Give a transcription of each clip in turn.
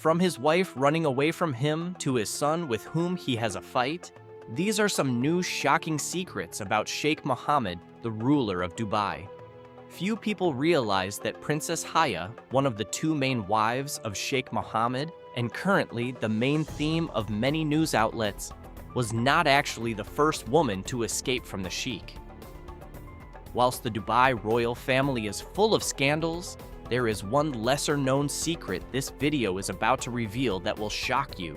From his wife running away from him to his son with whom he has a fight, these are some new shocking secrets about Sheikh Mohammed, the ruler of Dubai. Few people realize that Princess Haya, one of the two main wives of Sheikh Mohammed, and currently the main theme of many news outlets, was not actually the first woman to escape from the sheik. Whilst the Dubai royal family is full of scandals, there is one lesser-known secret this video is about to reveal that will shock you.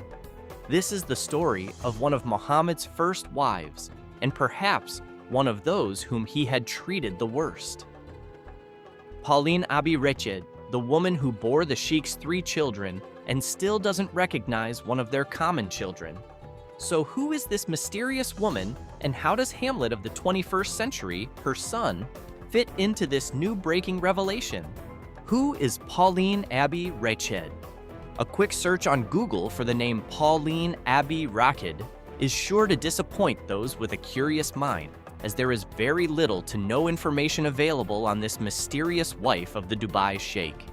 This is the story of one of Mohammed's first wives, and perhaps one of those whom he had treated the worst. Pauline Abi Rashid, the woman who bore the sheik's 3 children and still doesn't recognize one of their common children. So who is this mysterious woman, and how does Hamlet of the 21st century, her son, fit into this new breaking revelation? Who is Pauline Abi Rashid? A quick search on Google for the name Pauline Abi Rashid is sure to disappoint those with a curious mind, as there is very little to no information available on this mysterious wife of the Dubai sheikh.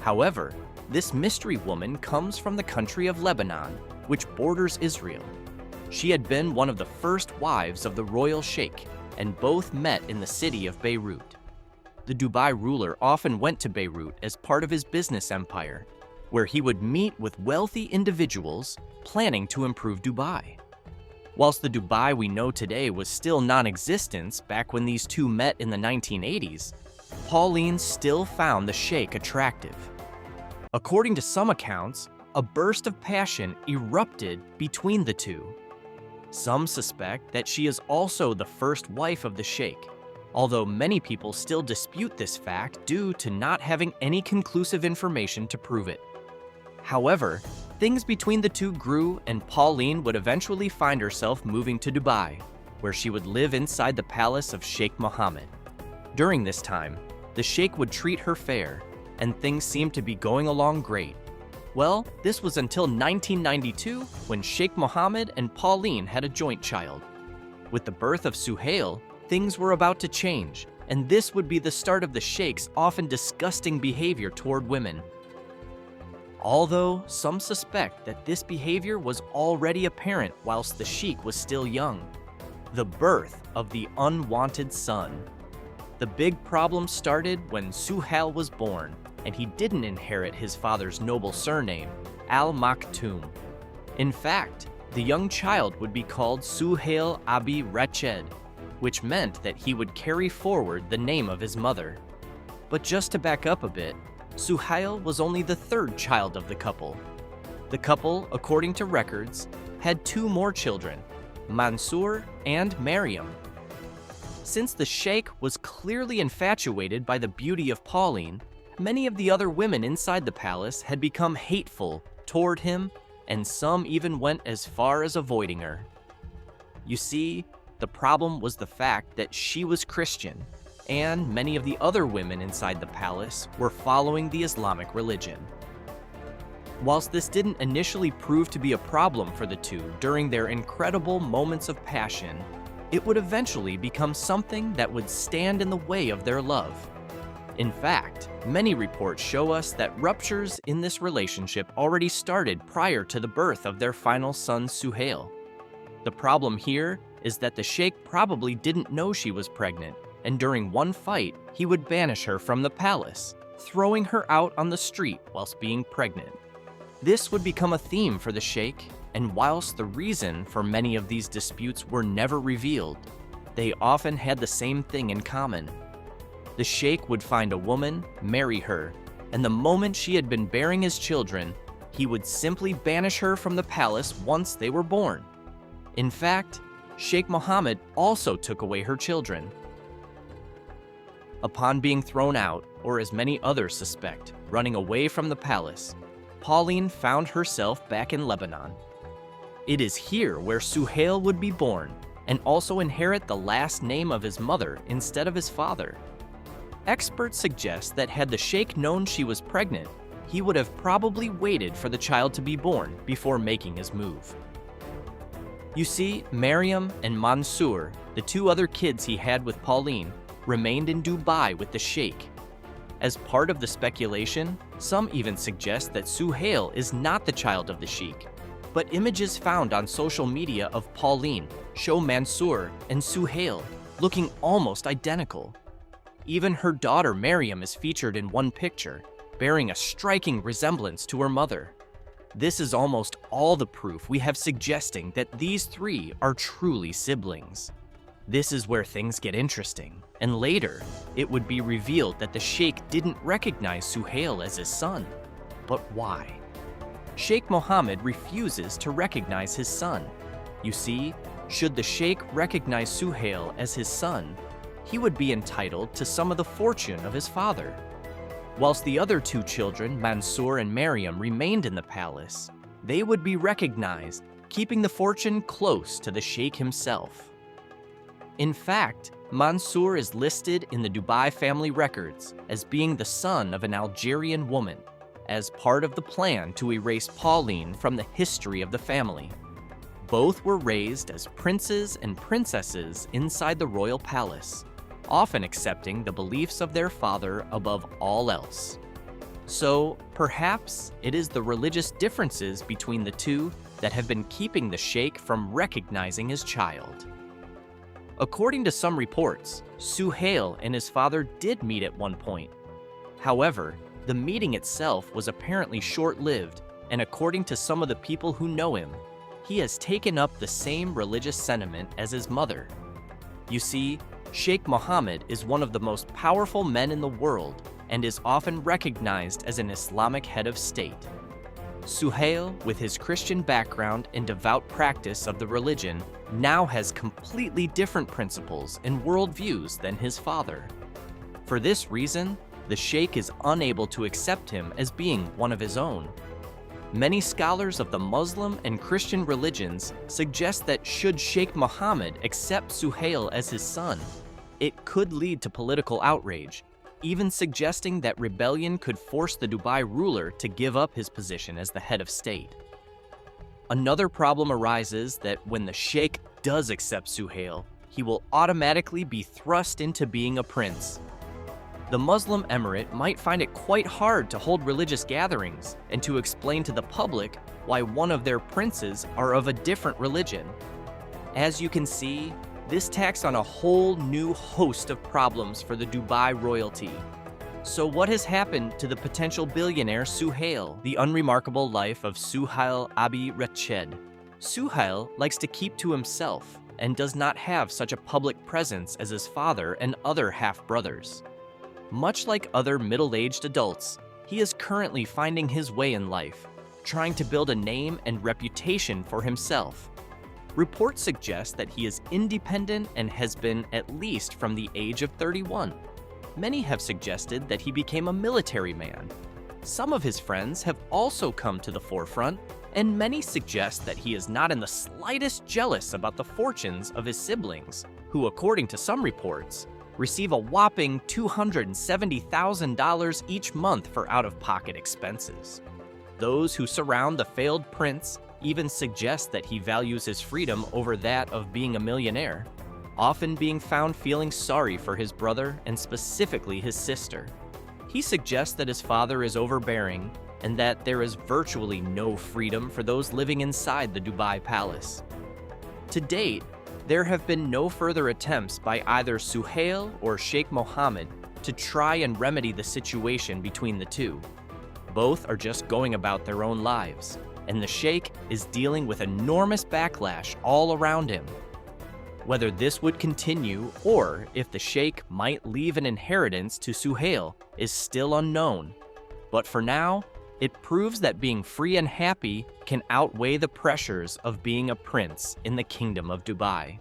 However, this mystery woman comes from the country of Lebanon, which borders Israel. She had been one of the first wives of the royal sheikh, and both met in the city of Beirut. The Dubai ruler often went to Beirut as part of his business empire, where he would meet with wealthy individuals planning to improve Dubai. Whilst the Dubai we know today was still non-existent back when these two met in the 1980s, Pauline still found the sheikh attractive. According to some accounts, a burst of passion erupted between the two. Some suspect that she is also the first wife of the sheikh, although many people still dispute this fact due to not having any conclusive information to prove it. However, things between the two grew, and Pauline would eventually find herself moving to Dubai, where she would live inside the palace of Sheikh Mohammed. During this time, the sheikh would treat her fair, and things seemed to be going along great. Well, this was until 1992, when Sheikh Mohammed and Pauline had a joint child. With the birth of Suhail, things were about to change, and this would be the start of the sheikh's often disgusting behavior toward women. Although some suspect that this behavior was already apparent whilst the sheikh was still young. The birth of the unwanted son. The big problem started when Suhail was born, and he didn't inherit his father's noble surname, Al-Maktoum. In fact, the young child would be called Suhail Abi Rashid, which meant that he would carry forward the name of his mother. But just to back up a bit, Suhail was only the 3rd child of the couple. The couple, according to records, had 2 more children, Mansoor and Maryam. Since the sheikh was clearly infatuated by the beauty of Pauline, many of the other women inside the palace had become hateful toward him, and some even went as far as avoiding her. You see, the problem was the fact that she was Christian, and many of the other women inside the palace were following the Islamic religion. Whilst this didn't initially prove to be a problem for the two during their incredible moments of passion, it would eventually become something that would stand in the way of their love. In fact, many reports show us that ruptures in this relationship already started prior to the birth of their final son, Suhail. The problem here is that the sheikh probably didn't know she was pregnant, and during one fight, he would banish her from the palace, throwing her out on the street whilst being pregnant. This would become a theme for the sheikh, and whilst the reason for many of these disputes were never revealed, they often had the same thing in common. The sheikh would find a woman, marry her, and the moment she had been bearing his children, he would simply banish her from the palace once they were born. In fact, Sheikh Mohammed also took away her children. Upon being thrown out, or as many others suspect, running away from the palace, Pauline found herself back in Lebanon. It is here where Suhail would be born, and also inherit the last name of his mother instead of his father. Experts suggest that had the sheikh known she was pregnant, he would have probably waited for the child to be born before making his move. You see, Maryam and Mansoor, the 2 other kids he had with Pauline, remained in Dubai with the sheikh. As part of the speculation, some even suggest that Suhail is not the child of the sheik, but images found on social media of Pauline show Mansoor and Suhail looking almost identical. Even her daughter Maryam is featured in one picture, bearing a striking resemblance to her mother. This is almost all the proof we have suggesting that these three are truly siblings. This is where things get interesting, and later, it would be revealed that the sheik didn't recognize Suhail as his son. But why? Sheikh Mohammed refuses to recognize his son. You see, should the sheik recognize Suhail as his son, he would be entitled to some of the fortune of his father. Whilst the other two children, Mansoor and Maryam, remained in the palace, they would be recognized, keeping the fortune close to the sheik himself. In fact, Mansoor is listed in the Dubai family records as being the son of an Algerian woman, as part of the plan to erase Pauline from the history of the family. Both were raised as princes and princesses inside the royal palace, often accepting the beliefs of their father above all else. So, perhaps it is the religious differences between the two that have been keeping the sheik from recognizing his child. According to some reports, Suhail and his father did meet at one point. However, the meeting itself was apparently short-lived, and according to some of the people who know him, he has taken up the same religious sentiment as his mother. You see, Sheikh Mohammed is one of the most powerful men in the world and is often recognized as an Islamic head of state. Suhail, with his Christian background and devout practice of the religion, now has completely different principles and worldviews than his father. For this reason, the sheikh is unable to accept him as being one of his own. Many scholars of the Muslim and Christian religions suggest that should Sheikh Mohammed accept Suhail as his son, it could lead to political outrage, even suggesting that rebellion could force the Dubai ruler to give up his position as the head of state. Another problem arises that when the sheikh does accept Suhail, he will automatically be thrust into being a prince. The Muslim emirate might find it quite hard to hold religious gatherings and to explain to the public why one of their princes are of a different religion. As you can see, this tacks on a whole new host of problems for the Dubai royalty. So what has happened to the potential billionaire Suhail, the unremarkable life of Suhail Abi Rashid? Suhail likes to keep to himself and does not have such a public presence as his father and other half-brothers. Much like other middle-aged adults, he is currently finding his way in life, trying to build a name and reputation for himself. Reports suggest that he is independent and has been at least from the age of 31. Many have suggested that he became a military man. Some of his friends have also come to the forefront, and many suggest that he is not in the slightest jealous about the fortunes of his siblings, who, according to some reports, receive a whopping $270,000 each month for out-of-pocket expenses. Those who surround the failed prince even suggest that he values his freedom over that of being a millionaire, often being found feeling sorry for his brother and specifically his sister. He suggests that his father is overbearing and that there is virtually no freedom for those living inside the Dubai palace. To date, there have been no further attempts by either Suhail or Sheikh Mohammed to try and remedy the situation between the two. Both are just going about their own lives, and the sheikh is dealing with enormous backlash all around him. Whether this would continue or if the sheikh might leave an inheritance to Suhail is still unknown, but for now, it proves that being free and happy can outweigh the pressures of being a prince in the Kingdom of Dubai.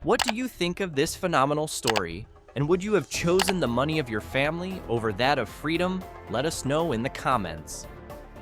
What do you think of this phenomenal story? And would you have chosen the money of your family over that of freedom? Let us know in the comments.